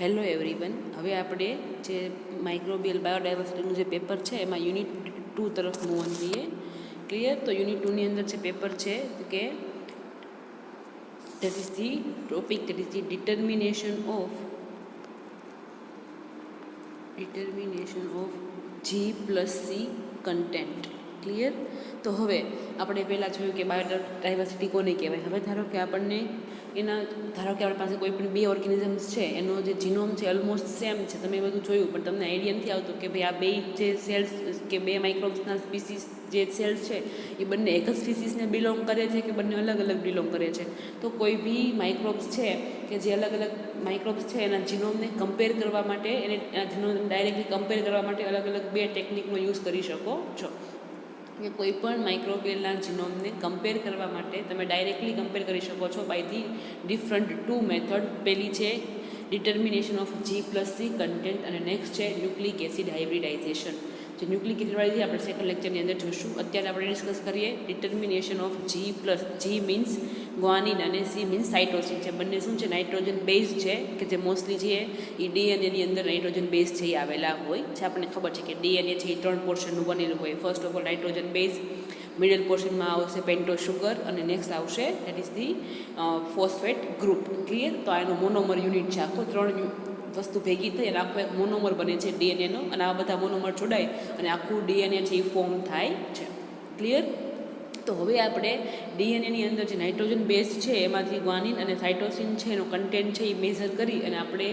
Hello everyone. હવે આપણે જે માઇક્રોબિયલ બાયોડાયવર્સિટીનું જે પેપર છે એમાં યુનિટ 2 તરફ મૂવ ઓન થઈએ. ક્લિયર? તો યુનિટ 2ની અંદર જે પેપર છે કે that is the topic, that is the determination of G plus C content. Clear? તો હવે આપણે પહેલાં જોયું કે બાયોડાયવર્સિટી કોને કહેવાય. હવે ધારો કે આપણને આપણી પાસે કોઈ પણ બે ઓર્ગેનિઝમ્સ છે, એનો જે જીનોમ છે ઓલમોસ્ટ સેમ છે, તમે બધું જોયું, પણ તમને આઈડિયા નથી આવતો કે ભાઈ આ બે જે સેલ્સ કે બે માઇક્રોબ્સના સ્પીસીસ જે સેલ્સ છે એ બંને એક જ સ્પીસીસને બિલોંગ કરે છે કે બંને અલગ અલગ બિલોંગ કરે છે. તો કોઈ બી માઇક્રોબ્સ છે કે જે અલગ અલગ માઇક્રોબ્સ છે એના જીનોમને કમ્પેર કરવા માટે, એને જીનોમ ડાયરેક્ટલી કમ્પેર કરવા માટે અલગ અલગ બે ટેકનિકનો યુઝ કરી શકો છો. કે કોઈ પણ માઇક્રોબિયલના જીનોમને કમ્પેર કરવા માટે તમે ડાયરેક્ટલી કમ્પેર કરી શકો છો by the different two method. પહેલી છે determination of G plus C content અને નેક્સ્ટ છે ન્યુક્લિક એસિડ હાઇબ્રિડાઇઝેશન. જે ન્યુક્લિક એસિડ હાઇબ્રિડાઇઝેશન આપણે સેકન્ડ લેક્ચરની અંદર જોઈશું. અત્યારે આપણે ડિસ્કસ કરીએ determination of G means guanine અને C મીન્સ સાઇટોસિન છે. બંને શું છે? નાઇટ્રોજન બેઝ છે, કે જે મોસ્ટલી છે એ ડીએનએની અંદર નાઇટ્રોજન બેઝ છે એ આવેલા હોય છે. આપણને ખબર છે કે ડીએનએ છે એ 3 પોર્શનનું બનેલું હોય. First of all nitrogen base, middle પોર્શનમાં આવશે પેન્ટોઝ શુગર અને નેક્સ્ટ આવશે that is the phosphate group. Clear? તો આ એનો મોનોમર યુનિટ છે. આખો 3 વસ્તુ ભેગી થઈ અને આખો એક મોનોમર બને છે ડીએનએનો, અને આ બધા મોનોમર જોડાય અને આખું ડીએનએ છે એ ફોર્મ થાય છે. ક્લિયર? તો હવે આપણે ડીએનએની અંદર જે નાઇટ્રોજન બેઝ છે એમાંથી ગ્વાનિન અને સાઇટોસિન છે એનો કન્ટેન્ટ છે એ મેઝર કરી અને આપણે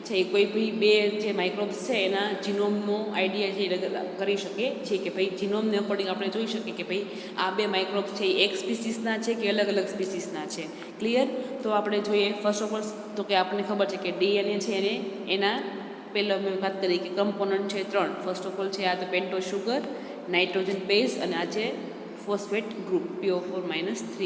છે એ કોઈ બી બે જે માઇક્રોબ્સ છે એના જીનોમનો આઈડિયા છે એ કરી શકીએ છીએ કે ભાઈ જીનોમને અકોર્ડિંગ આપણે જોઈ શકીએ કે ભાઈ આ બે માઇક્રોબ્સ છે એ એક સ્પીસીસના છે કે અલગ અલગ સ્પીસીસના છે. ક્લિયર? તો આપણે જોઈએ ફર્સ્ટ ઓફ ઓલ તો કે આપણને ખબર છે કે ડીએનએ છે એને એના પહેલાં મેં વાત કરી કે કમ્પોનન્ટ છે 3. ફર્સ્ટ ઓફ ઓલ છે આ તો પેન્ટોઝ શુગર, નાઇટ્રોજન બેઝ અને આ છે phosphate group, PO4-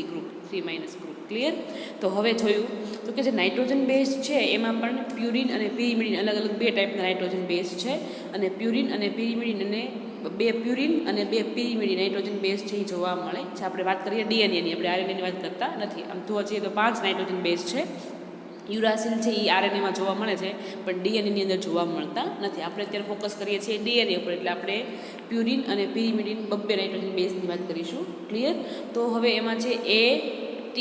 group, 3- group. Clear? તો હવે જોયું તો કે જે નાઇટ્રોજન બેઝ છે એમાં પણ પ્યુરિન અને પિરિમિડિન અલગ અલગ બે ટાઈપના નાઇટ્રોજન બેઝ છે, અને પ્યુરિન અને પિરિમિડિન અને બે પ્યુરિન અને બે પિરિમિડિન નાઇટ્રોજન બેઝ છે એ જોવા મળે છે. આપણે વાત કરીએ ડીએનએની, આપણે આરએનએની વાત કરતા નથી. આમ જોવા જઈએ તો 5 નાઇટ્રોજન બેઝ છે. યુરાસિલ છે એ આરએનએમાં જોવા મળે છે, પણ ડીએનએની અંદર જોવા મળતા નથી. આપણે અત્યારે ફોકસ કરીએ છીએ ડીએનએ ઉપર, એટલે આપણે પ્યુરિન અને પિરિમિડિન બબ્બે નાઇટ્રોજન બેઝની વાત કરીશું. ક્લિયર? તો હવે એમાં છે A, T,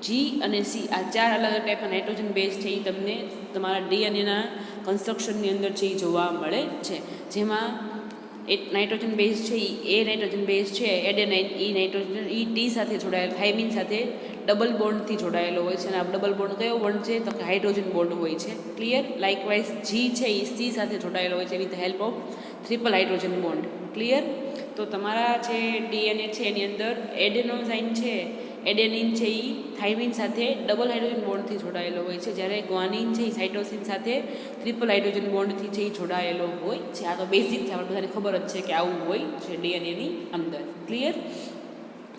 G અને C આ 4 અલગ અલગ ટાઈપના નાઇટ્રોજન બેઝ છે એ તમને તમારા ડીએનએના કન્સ્ટ્રક્શનની અંદર છે એ જોવા મળે છે. જેમાં એક નાઇટ્રોજન બેઝ છે એ નાઇટ્રોજન બેઝ છે એડેનાઇન, નાઇટ્રોજન ટી સાથે જોડાયેલ થાઇમિન સાથે ડબલ બોન્ડથી જોડાયેલો હોય છે. અને આ ડબલ બોન્ડ કયો બોન્ડ છે? તો કે હાઇડ્રોજન બોન્ડ હોય છે. ક્લિયર? લાઇકવાઇઝ G છે એ C સાથે જોડાયેલો હોય છે with help of triple hydrogen bond. Clear? તો તમારા જે ડીએનએ છે એની અંદર એડેનોસાઇન છે, એડેનિન છે એ થાઇમિન સાથે ડબલ હાઇડ્રોજન બોન્ડથી જોડાયેલો હોય છે, જ્યારે ગ્વાનિન છે એ સાઇટોસિન સાથે ટ્રિપલ હાઇડ્રોજન બોન્ડથી છે એ જોડાયેલો હોય છે. આ તો બેઝિક છે, આપણે બધાને ખબર જ છે કે આવું હોય છે ડીએનએની અંદર. ક્લિયર?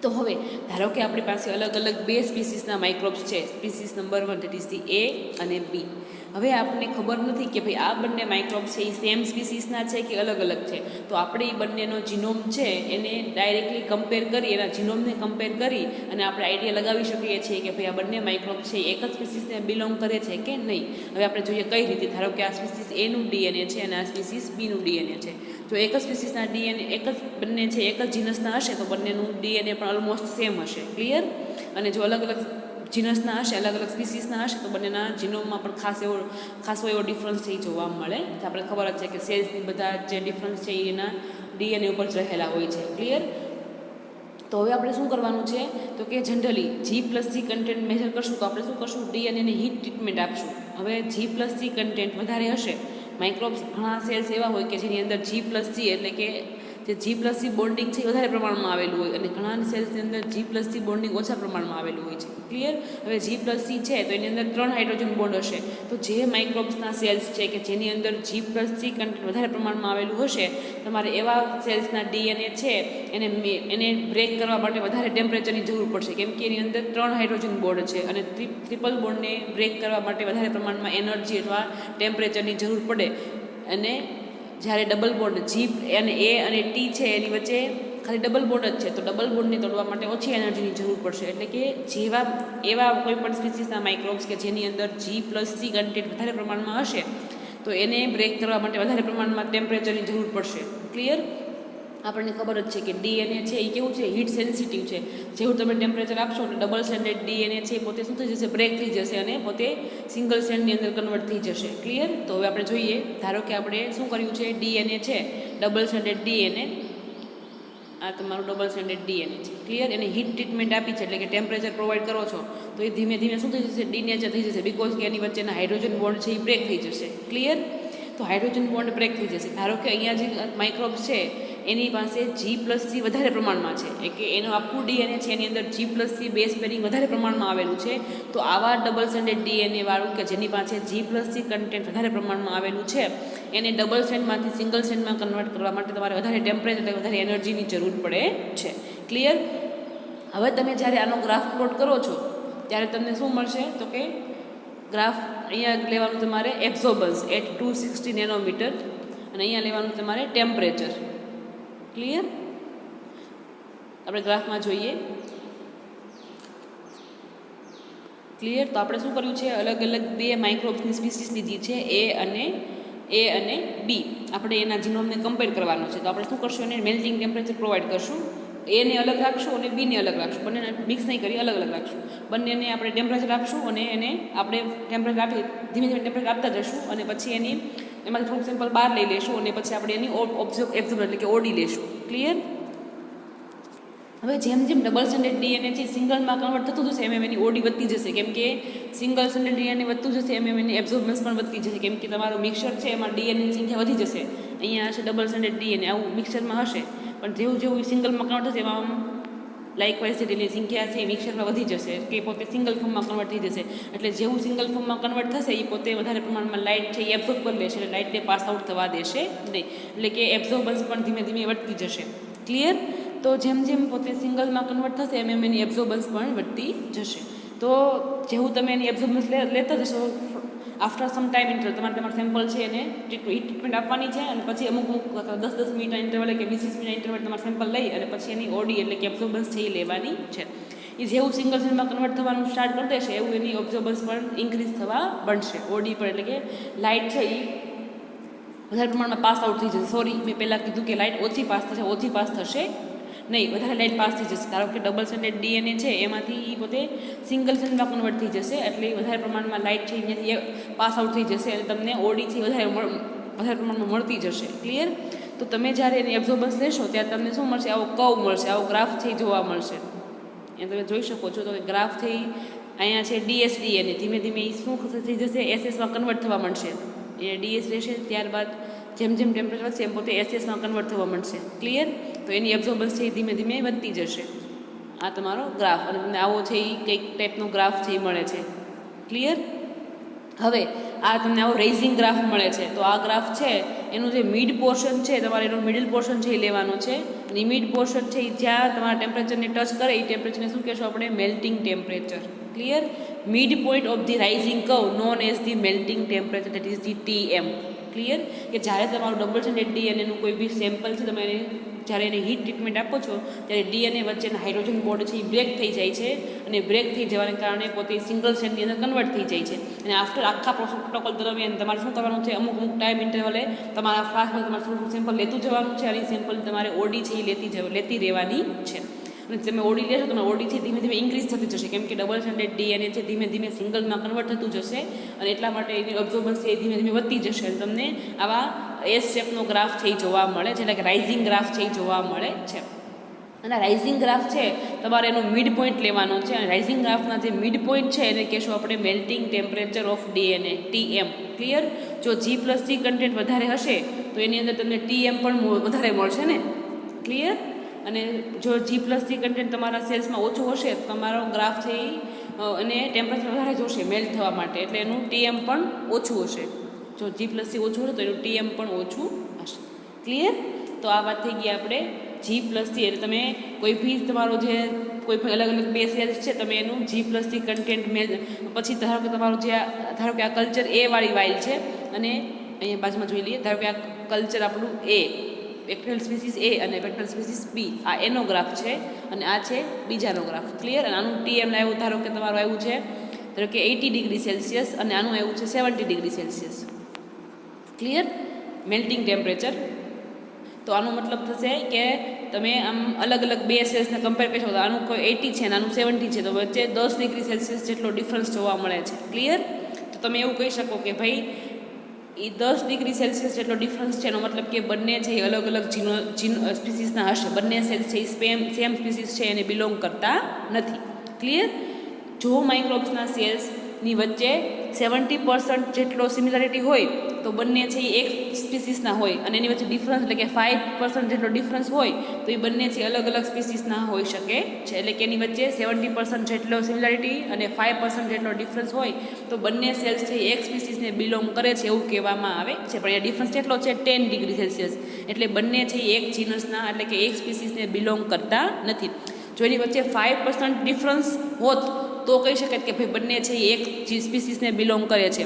તો હવે ધારો કે આપણી પાસે અલગ અલગ બે સ્પીસીસના માઇક્રોબ્સ છે. Species number 1 that is the A અને B. હવે આપણને ખબર નથી કે ભાઈ આ બંને માઇક્રોબ્સ છે એ સેમ સ્પીસીસના છે કે અલગ અલગ છે. તો આપણે એ બંનેનો જીનોમ છે એને ડાયરેક્ટલી કમ્પેર કરી, એના જીનોમને કમ્પેર કરી અને આપણે આઈડિયા લગાવી શકીએ છીએ કે ભાઈ આ બંને માઇક્રોબ્સ છે એક જ સ્પીસીસને બિલોંગ કરે છે કે નહીં. હવે આપણે જોઈએ કઈ રીતે. ધારો કે આ સ્પીસીસ Aનું ડીએનએ છે અને આ સ્પીસીસ Bનું ડીએનએ છે. જો એક જ સ્પીસીસના ડીએનએ એક જ બંને છે એક જ જીનસના હશે તો બંનેનું ડીએનએ પણ ઓલમોસ્ટ સેમ હશે. ક્લિયર? અને જો અલગ અલગ જીનસના હશે, અલગ અલગ સ્પીસીસના હશે તો બંનેના જીનોમમાં પણ ખાસો એવો ડિફરન્સ છે એ જોવા મળે. આપણે ખબર જ છે કે સેલ્સની બધા જે ડિફરન્સ છે એના ડીએનએ ઉપર જ રહેલા હોય છે. ક્લિયર? તો હવે આપણે શું કરવાનું છે તો કે generally G plus C content measure કરશું તો આપણે શું કરશું? ડીએનએને હીટ ટ્રીટમેન્ટ આપશું. હવે G plus C કન્ટેન્ટ વધારે હશે, માઇક્રોબ્સ ઘણા સેલ્સ એવા હોય કે જેની અંદર G plus C એટલે કે જે G plus C બોન્ડિંગ છે એ વધારે પ્રમાણમાં આવેલું હોય, અને ઘણા સેલ્સની અંદર G plus C બોન્ડિંગ ઓછા પ્રમાણમાં આવેલું હોય છે. ક્લિયર? હવે G plus C છે તો એની અંદર 3 હાઇડ્રોજન બોન્ડ હશે. તો જે માઇક્રોબ્સના સેલ્સ છે કે જેની અંદર G plus C કન્ટેન્ટ વધારે પ્રમાણમાં આવેલું હશે, તમારે એવા સેલ્સના ડીએનએ છે એને બ્રેક કરવા માટે વધારે ટેમ્પરેચરની જરૂર પડશે, કેમ કે એની અંદર 3 હાઇડ્રોજન બોન્ડ છે અને ટ્રિપલ બોન્ડને બ્રેક કરવા માટે વધારે પ્રમાણમાં એનર્જી અથવા ટેમ્પરેચરની જરૂર પડે. અને જ્યારે ડબલ બોન્ડ G અને A અને T છે એની વચ્ચે ખાલી ડબલ બોન્ડ જ છે, તો ડબલ બોન્ડને તોડવા માટે ઓછી એનર્જીની જરૂર પડશે. એટલે કે જેવા એવા કોઈ પણ સ્પીસીસના માઇક્રોબ્સ કે જેની અંદર G+C કન્ટેન્ટ વધારે પ્રમાણમાં હશે, તો એને બ્રેક કરવા માટે વધારે પ્રમાણમાં ટેમ્પરેચરની જરૂર પડશે. ક્લિયર? આપણને ખબર જ છે કે DNA છે એ કેવું છે, હીટ સેન્સિટિવ છે. જેવું તમે ટેમ્પરેચર આપશો એટલે ડબલ સ્ટેન્ડર્ડ DNA છે એ પોતે શું થઈ જશે, બ્રેક થઈ જશે અને પોતે સિંગલ સ્ટેન્ડની અંદર કન્વર્ટ થઈ જશે. ક્લિયર? તો હવે આપણે જોઈએ, ધારો કે આપણે શું કર્યું છે, DNA છે ડબલ સ્ટેન્ડર્ડ DNA, આ તમારું ડબલ સ્ટેન્ડર્ડ DNA છે. ક્લિયર? એને હીટ ટ્રીટમેન્ટ આપી છે, એટલે કે ટેમ્પરેચર પ્રોવાઈડ કરો છો, તો એ ધીમે ધીમે શું થઈ જશે, ડિનેચર થઈ જશે, બિકોઝ કે એની વચ્ચેના હાઇડ્રોજન બોન્ડ છે એ બ્રેક થઈ જશે. ક્લિયર? તો હાઇડ્રોજન બોન્ડ બ્રેક થઈ જશે. ધારો કે અહીંયા જે માઇક્રોબ્સ છે એની પાસે G+C વધારે પ્રમાણમાં છે, એટલે કે એનું આખું DNA છે એની અંદર G+C બેઝ પેરિંગ વધારે પ્રમાણમાં આવેલું છે. તો આવા ડબલ સ્ટેન્ડર્ડ DNA વાળું કે જેની પાસે G+C કન્ટેન્ટ વધારે પ્રમાણમાં આવેલું છે, એને ડબલ સ્ટેન્ડમાંથી સિંગલ સ્ટેન્ડમાં કન્વર્ટ કરવા માટે તમારે વધારે ટેમ્પરેચર, વધારે એનર્જીની જરૂર પડે છે. ક્લિયર? હવે તમે જ્યારે આનો ગ્રાફ પ્લોટ કરો છો ત્યારે તમને શું મળશે, તો કે ગ્રાફ અહીંયા લેવાનું તમારે એબ્ઝોર્બન્સ એટ 260 નેનોમીટર અને અહીંયા લેવાનું તમારે ટેમ્પરેચર. ક્લિયર? આપણે ગ્રાફમાં જોઈએ. ક્લિયર? તો આપણે શું કર્યું છે, અલગ અલગ બે માઇક્રોબ્સની સ્પીસીસ લીધી છે, એ અને બી. આપણે એના જીનોમને કમ્પેર કરવાનો છે. તો આપણે શું કરશું, એને મેલ્ટિંગ ટેમ્પરેચર પ્રોવાઈડ કરશું. એને અલગ રાખશું અને બીને અલગ રાખશું, બંનેને મિક્સ નહીં કરી અલગ અલગ રાખશું. બંનેને આપણે ટેમ્પરેચર આપશું અને એને આપણે ટેમ્પરેચર આપી ધીમે ધીમે ટેમ્પરેચર આપતા જશું અને પછી એની એમાંથી થોડુંક સેમ્પલ બહાર લઈ લેશું અને પછી આપણે એની એબ્ઝોર્બ એટલે કે ઓડી લેશું. ક્લિયર? હવે જેમ જેમ ડબલ સ્ટેન્ડર્ડ DNA છે સિંગલમાં કન્વર્ટ થતું જશે એમ એની ઓડી વધતી જશે, કેમ કે સિંગલ સ્ટેન્ડર્ડ DNA વધતું જશે એમ એની એબ્ઝોર્બન્સ પણ વધતી જશે, કેમ કે તમારું મિક્સર છે એમાં DNAની સંખ્યા વધી જશે. અહીંયા હશે ડબલ સ્ટેન્ડર્ડ DNA, આવું મિક્સરમાં હશે, પણ જેવું જેવું સિંગલમાં કન્વર્ટ થશે એમાં લાઇકવાઇઝ એની સંખ્યા છે એ મિક્સરમાં વધી જશે, કે પોતે સિંગલ ફોર્મમાં કન્વર્ટ થઈ જશે. એટલે જેવું સિંગલ ફોર્મમાં કન્વર્ટ થશે એ પોતે વધારે પ્રમાણમાં લાઇટ છે એ એબ્ઝોર્બ કરી લેશે, એટલે લાઇટને પાસ આઉટ થવા દેશે નહીં, એટલે કે એબ્ઝોર્બન્સ પણ ધીમે ધીમે વધતી જશે. ક્લિયર? તો જેમ જેમ પોતે સિંગલમાં કન્વર્ટ થશે એમ એમ એની એબ્ઝોર્બન્સ પણ વધતી જશે. તો જેવું તમે એની એબ્ઝોર્બન્સ લેતા જશો, આફ્ટર સમ ટાઈમ ઇન્ટરવલ તમારું સેમ્પલ છે એને ટ્રીટમેન્ટ આપવાની છે અને પછી અમુક 10-10 મિનિટના ઇન્ટરવલે કે 20-20 મિનિટના ઇન્ટરવલે તમારું સેમ્પલ લઈ અને પછી એની ઓડી એટલે કે એબ્ઝોર્બન્સ છે એ લેવાની છે. એ જેવું સિંગલ સેલમાં કન્વર્ટ થવાનું સ્ટાર્ટ કરી દેશે એવું એની ઓબ્ઝર્બન્સ પણ ઇન્ક્રીઝ થવા બનશે. ઓડી પર એટલે કે લાઇટ છે એ વધારે પ્રમાણમાં પાસ આઉટ થઈ જશે. સોરી, મેં પહેલાં કીધું કે લાઇટ ઓછી પાસ થશે નહીં, વધારે લાઇટ પાસ થઈ જશે. ધારો કે ડબલ સ્ટેન્ડર્ડ DNA છે એમાંથી એ પોતે સિંગલ સેલમાં કન્વર્ટ થઈ જશે, એટલે વધારે પ્રમાણમાં લાઇટ છે અહીંયાથી પાસ આઉટ થઈ જશે અને તમને ઓડીથી વધારે પ્રમાણમાં મળતી જશે. ક્લિયર? તો તમે જ્યારે એની એબ્ઝોર્બન્સ લેશો ત્યારે તમને શું મળશે, આવો કર્વ મળશે, આવો ગ્રાફ છે જોવા મળશે. એ તમે જોઈ શકો છો. તો ગ્રાફ થઈ અહીંયા છે DSDNA, ધીમે ધીમે એ શું થઈ જશે, SSમાં કન્વર્ટ થવા માંડશે. એ DS રહેશે, ત્યારબાદ જેમ જેમ ટેમ્પરેચર વધશે એમ પોતે SSમાં કન્વર્ટ થવા માંડશે. ક્લિયર? તો એની એબ્ઝોર્બન્સ છે એ ધીમે ધીમે વધતી જશે. આ તમારો ગ્રાફ, અને તમને આવો છે એ કંઈક ટાઈપનો ગ્રાફ છે એ મળે છે. ક્લિયર? હવે આ તમને આવો રેઇઝિંગ ગ્રાફ મળે છે. તો આ ગ્રાફ છે એનું જે મિડ પોર્શન છે તમારે એનું મિડલ પોર્શન છે એ લેવાનું છે. અને મિડ પોર્શન છે એ જ્યાં તમારા ટેમ્પરેચરને ટચ કરે એ ટેમ્પરેચરને શું કહેશો આપણે, melting temperature. Clear? Mid point of the rising curve known as the melting temperature, that is the TM. Clear? કે જ્યારે તમારું ડબલ સ્ટેન્ડર્ડ DNAનું કોઈ બી સેમ્પલ છે તમે જ્યારે એને હીટ ટ્રીટમેન્ટ આપો છો ત્યારે DNA વચ્ચેના હાઇડ્રોજન બોન્ડ છે એ બ્રેક થઈ જાય છે, અને બ્રેક થઈ જવાને કારણે પોતે સિંગલ સ્ટેન્ડની અંદર કન્વર્ટ થઈ જાય છે. અને આફ્ટર આખા પ્રોટોકોલ દરમિયાન તમારે શું કરવાનું છે, અમુક ટાઈમ ઇન્ટરવલે તમારા ફ્લાસ્કમાં તમારે થોડું સેમ્પલ લેતું જવાનું છે, અને સેમ્પલ તમારે ઓડી છે એ લેતી રહેવાની છે. અને તમે ઓડી લેશો તમે ઓડીથી ધીમે ધીમે ઇન્ક્રીઝ થતી જશે, કેમ કે ડબલ સ્ટેન્ડર્ડ DNA છે ધીમે ધીમે સિંગલમાં કન્વર્ટ થતું જશે, અને એટલા માટે એની ઓબ્ઝર્બન્સ છે એ ધીમે ધીમે વધતી જશે. અને તમને આવા એસ શેપનો ગ્રાફ છે એ જોવા મળે છે, એટલે કે રાઇઝિંગ ગ્રાફ છે એ જોવા મળે છે. અને રાઇઝિંગ ગ્રાફ છે તમારે એનો મિડ પોઈન્ટ લેવાનો છે, અને રાઇઝિંગ ગ્રાફના જે મિડ પોઈન્ટ છે એને કહેશું આપણે melting temperature of DNA, TM. Clear? જો G+C કન્ટેન્ટ વધારે હશે તો એની અંદર તમને TM પણ વધારે મળશે ને. ક્લિયર? અને જો G+C કન્ટેન્ટ તમારા સેલ્સમાં ઓછું હશે તો તમારો ગ્રાફ છે અને ટેમ્પરેચર વધારે જોશે મેલ્ટ થવા માટે, એટલે એનું TM પણ ઓછું હશે. જો G+C ઓછું હશે તો એનું TM પણ ઓછું હશે. ક્લિયર? તો આ વાત થઈ ગઈ આપણે G+C. એટલે તમે કોઈ બી તમારો જે કોઈ પણ અલગ અલગ બે સેલ્સ છે તમે એનું G+C કન્ટેન્ટ પછી ધારો કે તમારું જે ધારો કે આ કલ્ચર A વાળી વાઇલ છે, અને અહીંયા બાજુમાં જોઈ લઈએ, ધારો કે આ કલ્ચર આપણું A બેક્ટેરિયલ સ્પીસીસ એ અને બેક્ટેરિયલ સ્પીસીસ બી, આ એનો ગ્રાફ છે અને આ છે બીજાનો ગ્રાફ. ક્લિયર? અને આનું TM આવ્યું, ધારો કે તમારું આવ્યું છે ધારો કે 80 ડિગ્રી સેલ્સિયસ અને આનું આવ્યું છે 70 degree Celsius. Clear? Melting temperature. તો આનો મતલબ થશે કે તમે આમ અલગ અલગ બે સેલ્સને કમ્પેર કરી શકો. આનું કોઈ 80 છે અને આનું 70 છે, તો વચ્ચે 10 ડિગ્રી સેલ્સિયસ જેટલો ડિફરન્સ જોવા મળે છે. ક્લિયર? તો તમે એવું કહી શકો કે ભાઈ એ 10 ડિગ્રી સેલ્સિયસ જેટલો ડિફરન્સ છે, એનો મતલબ કે બંને છે એ અલગ અલગ સ્પીસીસના હશે. બંને સેલ્સ છે એ સેમ સ્પીસીસ છે એને બિલોંગ કરતા નથી. ક્લિયર? જો માઇક્રોબ્સના સેલ્સની વચ્ચે 70% જેટલો સિમિલારિટી હોય તો બંને છે એ એક સ્પીસીસના હોય, અને એની વચ્ચે ડિફરન્સ એટલે કે 5% જેટલો ડિફરન્સ હોય તો એ બંને છે અલગ અલગ સ્પીસીસના હોઈ શકે છે. એટલે કે એની વચ્ચે 70% જેટલો સિમિલારિટી અને 5% જેટલો ડિફરન્સ હોય તો બંને સેલ્સ છે એક સ્પીસીસને બિલોંગ કરે છે એવું કહેવામાં આવે છે. પણ એ ડિફરન્સ કેટલો છે? 10 ડિગ્રી સેલ્સિયસ. એટલે બંને છે એક જીનસના એટલે કે એક સ્પીસીસને બિલોંગ કરતા નથી. જો એની વચ્ચે 5% ડિફરન્સ હોત તો કહી શકાય કે ભાઈ બંને છે એક સ્પીસીસને બિલોંગ કરે છે.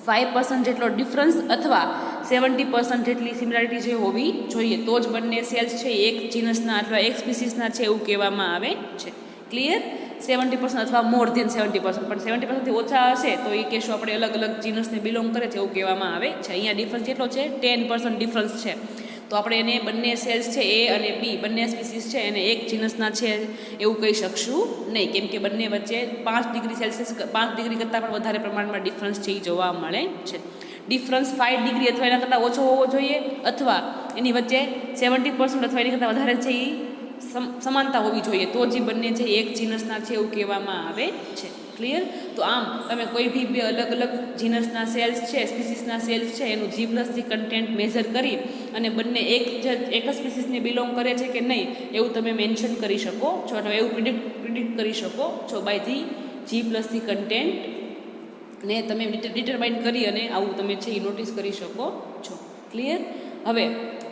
5% જેટલો ડિફરન્સ અથવા 70% જેટલી સિમિલારિટી જે હોવી જોઈએ તો જ બંને સેલ્સ છે એક જીનસના અથવા એક સ્પીસીસના છે એવું કહેવામાં આવે છે. ક્લિયર? 70% અથવા મોર ધેન 70%, પણ 70%થી ઓછા હશે તો એ કહેશું આપણે અલગ અલગ જીનસને બિલોંગ કરે છે એવું કહેવામાં આવે છે. અહીંયા ડિફરન્સ કેટલો છે? 10% ડિફરન્સ છે. તો આપણે એને બંને સેલ્સ છે એ અને બી બંને સ્પીસીસ છે એને એક જીનસના છે એવું કહી શકશું નહીં, કેમ કે બંને વચ્ચે 5 ડિગ્રી સેલ્સિયસ 5 ડિગ્રી કરતાં પણ વધારે પ્રમાણમાં ડિફરન્સ છે એ જોવા મળે છે. ડિફરન્સ 5 ડિગ્રી અથવા એના કરતાં ઓછો હોવો જોઈએ, અથવા એની વચ્ચે 70% અથવા એની કરતાં વધારે છે એ સમાનતા હોવી જોઈએ તો જ બંને છે એક જીનસના છે એવું કહેવામાં આવે છે. ક્લિયર? તો આમ તમે કોઈ બી બે અલગ અલગ જીનસના સેલ્સ છે સ્પીસીસના સેલ્સ છે એનું G+C કન્ટેન્ટ મેઝર કરી અને બંને એક જ સ્પીસીસને બિલોંગ કરે છે કે નહીં એવું તમે મેન્શન કરી શકો છો, અથવા એવું પ્રિડિક્ટ કરી શકો છો બાય ધી G+C કન્ટેન્ટ ને તમે ડિટરમાઇન કરી અને આવું તમે છે એ નોટિસ કરી શકો છો. ક્લિયર? હવે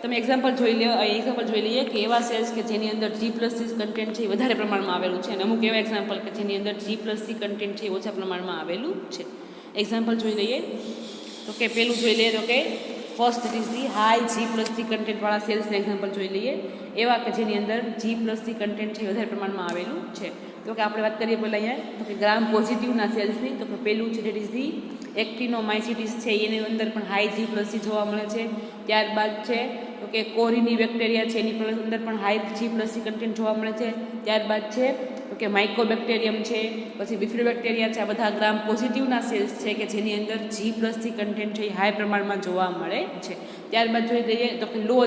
તમે એક્ઝામ્પલ જોઈ લઈએ કે એવા સેલ્સ કે જેની અંદર G+C કન્ટેન્ટ છે એ વધારે પ્રમાણમાં આવેલું છે, અને અમુક એવા એક્ઝામ્પલ કે જેની અંદર G+C કન્ટેન્ટ છે એ ઓછા પ્રમાણમાં આવેલું છે. એક્ઝામ્પલ જોઈ લઈએ તો કે પેલું જોઈ લઈએ તો કે first is the high G+C કન્ટેન્ટવાળા સેલ્સને એક્ઝામ્પલ જોઈ લઈએ. એવા કે જેની અંદર G+C કન્ટેન્ટ છે એ વધારે પ્રમાણમાં આવેલું છે. તો કે આપણે વાત કરીએ પહેલાં અહીંયા તો કે ગ્રામ પોઝિટિવના સેલ્સની, તો કે પહેલું છે ડેટ ઇઝ ધી એક્ટિનોમાઇસિટીસ છે એની અંદર પણ હાઈ G+C જોવા મળે છે. ત્યારબાદ છે તો કે કોરિની બેક્ટેરિયા છે એની અંદર પણ હાઈ G+C કન્ટેન્ટ જોવા મળે છે. ત્યારબાદ છે તો કે માઇકોબેક્ટેરિયમ છે, પછી બિફિડોબેક્ટેરિયા છે. આ બધા ગ્રામ પોઝિટિવના સેલ્સ છે કે જેની અંદર G+C કન્ટેન્ટ છે એ હાઈ પ્રમાણમાં જોવા મળે છે. ત્યારબાદ જોઈ લઈએ તો કે લો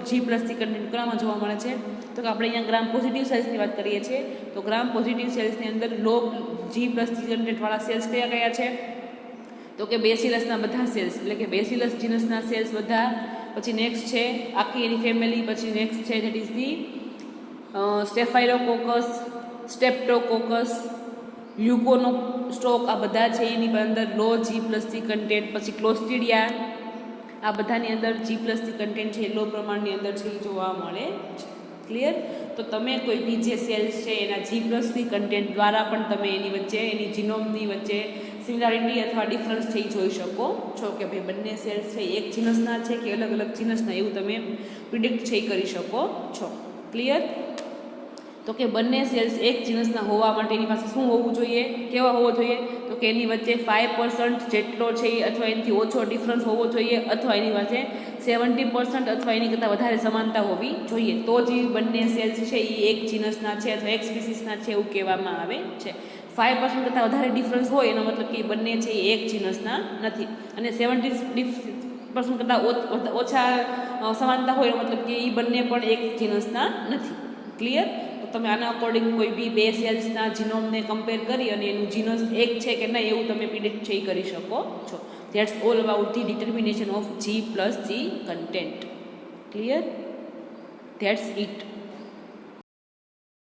G+C કન્ટેન્ટ કોનામાં જોવા મળે છે, તો કે આપણે અહીંયા ગ્રામ પોઝિટિવ સેલ્સની વાત કરીએ છીએ તો ગ્રામ પોઝિટિવ સેલ્સની અંદર લો G+C કન્ટેન્ટવાળા સેલ્સ કયા કયા છે, તો કે બેસિલસના બધા સેલ્સ એટલે કે બેસિલસ જીનસના સેલ્સ બધા. પછી નેક્સ્ટ છે આખી એની ફેમિલી. પછી નેક્સ્ટ છે ધેટ ઇઝ ધી સ્ટેફાઇલોકોકસ, સ્ટેપ્ટોકોકસ, લ્યુકોનો સ્ટોક. આ બધા છે એની અંદર લો G+C કન્ટેન્ટ. પછી ક્લોસ્ટ્રીડિયા, આ બધાની અંદર G+C કન્ટેન્ટ છે લો પ્રમાણની અંદર છે એ જોવા મળે છે. ક્લિયર? તો તમે કોઈ બી જે સેલ્સ છે એના G+C કન્ટેન્ટ દ્વારા પણ તમે એની વચ્ચે એની જીનોમની વચ્ચે સિમિલારિટી અથવા ડિફરન્સ છે એ જોઈ શકો છો કે ભાઈ બંને સેલ્સ છે એક જીનસના છે કે અલગ અલગ જીનસના એવું તમે પ્રિડિક્ટ છે કરી શકો છો. ક્લિયર? તો કે બંને સેલ્સ એક જીનસના હોવા માટે એની પાસે શું હોવું જોઈએ, કેવા હોવો જોઈએ, તો કે એની વચ્ચે 5% જેટલો છે અથવા એનાથી ઓછો ડિફરન્સ હોવો જોઈએ, અથવા એની પાસે 70% અથવા એની કરતાં વધારે સમાનતા હોવી જોઈએ તો જ બંને સેલ્સ છે એ એક જીનસના છે અથવા એક સ્પીસીસના છે એવું કહેવામાં આવે છે. 5% કરતાં વધારે ડિફરન્સ હોય એનો મતલબ કે બંને છે એ એક જીનસના નથી, અને 70% કરતાં ઓછા સમાનતા હોય એનો મતલબ કે એ બંને પણ એક જીનસના નથી. ક્લિયર? તો તમે આના અકોર્ડિંગ કોઈ બી બે સેલ્સના જીનોમને કમ્પેર કરી અને એનું જીનસ એક છે કે નહીં એવું તમે પ્રિડિક્ટ છે કરી શકો છો. That's all about the determination of G+C content. Clear? That's it.